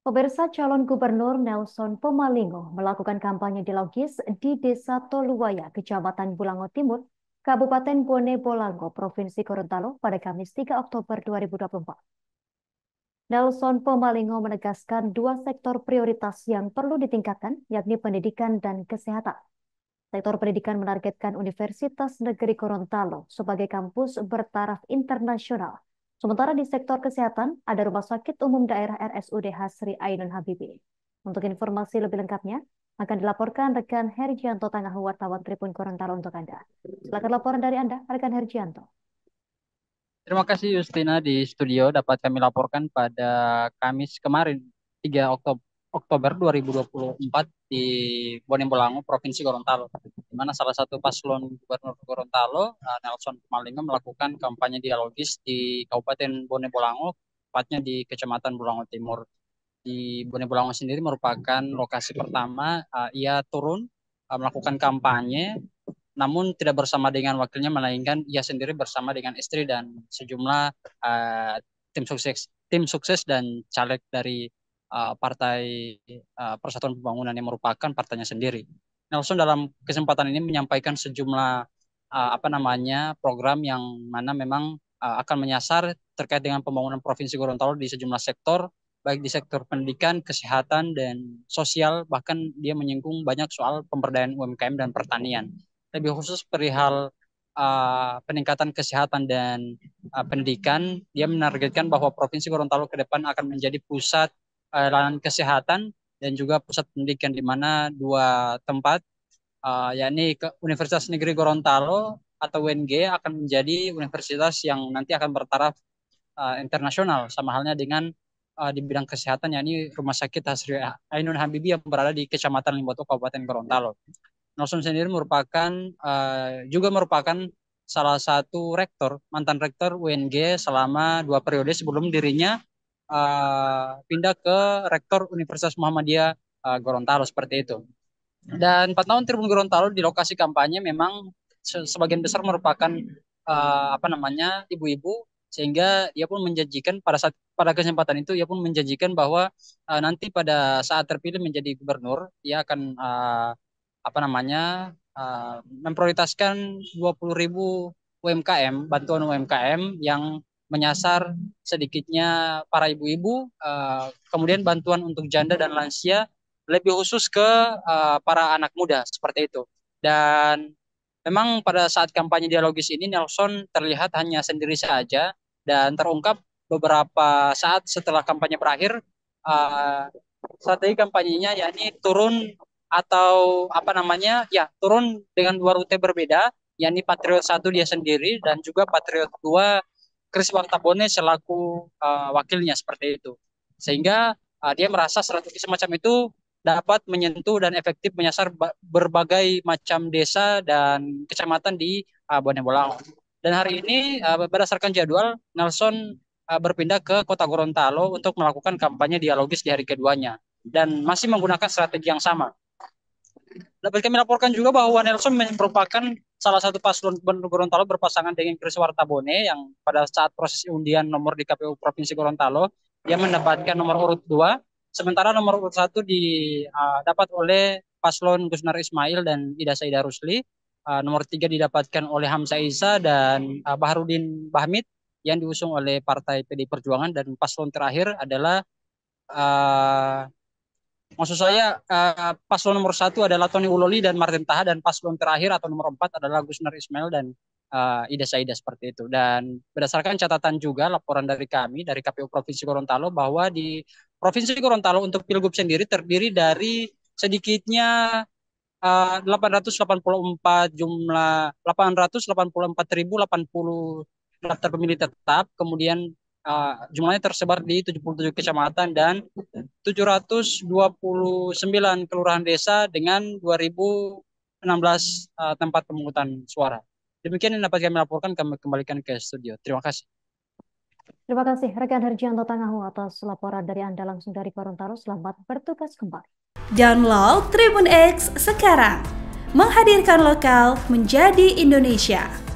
Pemirsa, calon gubernur Nelson Pomalingo melakukan kampanye di Logis di Desa Toluwaya, Kecamatan Bulango Timur, Kabupaten Bone Bolango, Provinsi Gorontalo pada Kamis 3 Oktober 2024. Nelson Pomalingo menegaskan dua sektor prioritas yang perlu ditingkatkan, yakni pendidikan dan kesehatan. Sektor pendidikan menargetkan Universitas Negeri Gorontalo sebagai kampus bertaraf internasional. Sementara di sektor kesehatan, ada Rumah Sakit Umum Daerah RSUD Hasri Ainun Habibie. Untuk informasi lebih lengkapnya, akan dilaporkan rekan Hergianto Tangahu, wartawan Tribun Gorontalo untuk Anda. Silakan laporan dari Anda, rekan Hergianto. Terima kasih Justina di studio dapat kami laporkan pada Kamis kemarin 3 Oktober 2024 di Bone Bolango, Provinsi Gorontalo, di mana salah satu paslon Gubernur Gorontalo, Nelson Pomalingo, melakukan kampanye dialogis di Kabupaten Bone Bolango, tepatnya di Kecamatan Bulango Timur. Di Bone Bolango sendiri merupakan lokasi pertama ia turun melakukan kampanye, namun tidak bersama dengan wakilnya, melainkan ia sendiri bersama dengan istri dan sejumlah tim sukses dan caleg dari Partai Persatuan Pembangunan yang merupakan partainya sendiri. Nelson dalam kesempatan ini menyampaikan sejumlah program yang mana memang akan menyasar terkait dengan pembangunan Provinsi Gorontalo di sejumlah sektor, baik di sektor pendidikan, kesehatan, dan sosial. Bahkan dia menyinggung banyak soal pemberdayaan UMKM dan pertanian. Lebih khusus perihal peningkatan kesehatan dan pendidikan, dia menargetkan bahwa Provinsi Gorontalo ke depan akan menjadi pusat layanan kesehatan dan juga pusat pendidikan, di mana dua tempat, yakni Universitas Negeri Gorontalo atau UNG akan menjadi universitas yang nanti akan bertaraf internasional, sama halnya dengan di bidang kesehatan, yakni Rumah Sakit Hasri Ainun Habibie yang berada di Kecamatan Limboto, Kabupaten Gorontalo. Nelson sendiri juga merupakan salah satu mantan rektor UNG selama 2 periode sebelum dirinya pindah ke rektor Universitas Muhammadiyah Gorontalo, seperti itu. Dan pantauan Tribun Gorontalo di lokasi kampanye memang sebagian besar merupakan ibu-ibu, sehingga dia pun menjanjikan pada kesempatan itu ia pun menjanjikan bahwa nanti pada saat terpilih menjadi gubernur, dia akan memprioritaskan 20.000 UMKM, bantuan UMKM yang menyasar sedikitnya para ibu-ibu, kemudian bantuan untuk janda dan lansia, lebih khusus ke para anak muda, seperti itu. Dan memang pada saat kampanye dialogis ini Nelson terlihat hanya sendiri saja, dan terungkap beberapa saat setelah kampanye berakhir, strategi kampanyenya yakni turun turun dengan 2 rute berbeda, yakni Patriot 1 dia sendiri dan juga Patriot 2 Kris Wartabone selaku wakilnya, seperti itu. Sehingga dia merasa strategi semacam itu dapat menyentuh dan efektif menyasar berbagai macam desa dan kecamatan di Bone Bolango. Dan hari ini berdasarkan jadwal, Nelson berpindah ke Kota Gorontalo untuk melakukan kampanye dialogis di hari keduanya dan masih menggunakan strategi yang sama. Dapat kami laporkan juga bahwa Nelson merupakan salah satu paslon Gubernur Gorontalo berpasangan dengan Kris Wartabone, yang pada saat proses undian nomor di KPU Provinsi Gorontalo dia mendapatkan nomor urut 2, sementara nomor urut 1 dapat oleh paslon Gusnar Ismail dan Ida Saida Rusli. Nomor 3 didapatkan oleh Hamzah Isa dan Baharudin Bahmid yang diusung oleh Partai PDI Perjuangan, dan paslon terakhir adalah paslon nomor 1 adalah Tony Uloli dan Martin Taha, dan paslon terakhir atau nomor 4 adalah Gusnar Ismail dan Ida Saida, seperti itu. Dan berdasarkan catatan juga laporan dari kami dari KPU Provinsi Gorontalo, bahwa di Provinsi Gorontalo untuk Pilgub sendiri terdiri dari sedikitnya 884 daftar pemilih tetap, kemudian jumlahnya tersebar di 77 kecamatan dan 729 kelurahan desa dengan 2016 tempat pemungutan suara. Demikian yang dapat kami laporkan, kami kembalikan ke studio. Terima kasih. Terima kasih rekan Hergianto Tangahu atas laporan dari Anda langsung dari Gorontalo. Selamat bertugas kembali. Download Tribun X sekarang, menghadirkan lokal menjadi Indonesia.